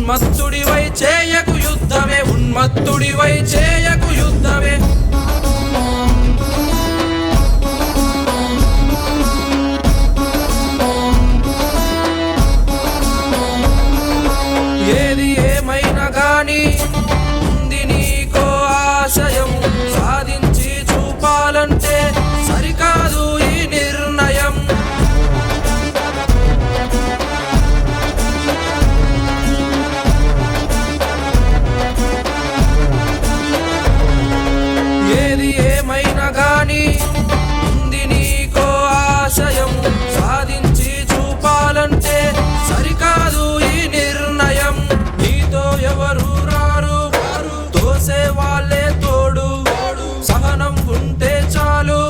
ఉన్మత్తుడివై చేయకు యుద్ధమే, ఉన్మత్తుడివై చేయకు యుద్ధమే. ఏది ఏమైనా గాని ఉంది నీకో ఆశయం, సాధించి చూపాలంటే సరికాదు ఈ నిర్ణయం. ఏది ఏమైనా గాని ఉంది నీకో ఆశయం, సాధించి చూపాలంటే సరికాదు ఈ నిర్ణయం. నీతో ఎవరు రారు, తోసే వాళ్ళే తోడు, సహనం ఉంటే చాలు,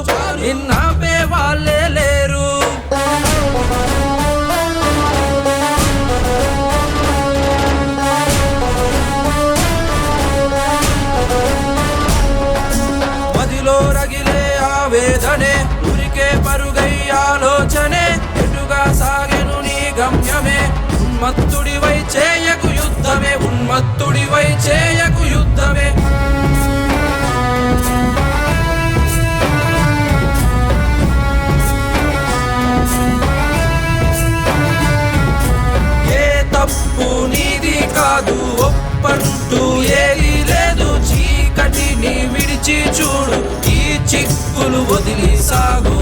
నిన్నాపే వాళ్ళే లేరు. మదిలో రగిలే ఆవేదనే, ఉరికే పరుగై ఆలోచనే, ఎటుగా సాగెను నీ గమ్యమే. ఉన్మత్తుడివై చేయకు యుద్ధమే, ఉన్మత్తుడివై చేయకు యుద్ధమే. ఏ తప్పు నీది కాదు, ఒప్పంటూ ఏది లేదు, చీకటిని విడిచి చూడు, ఈ చిక్కులు వదిలి సాగు.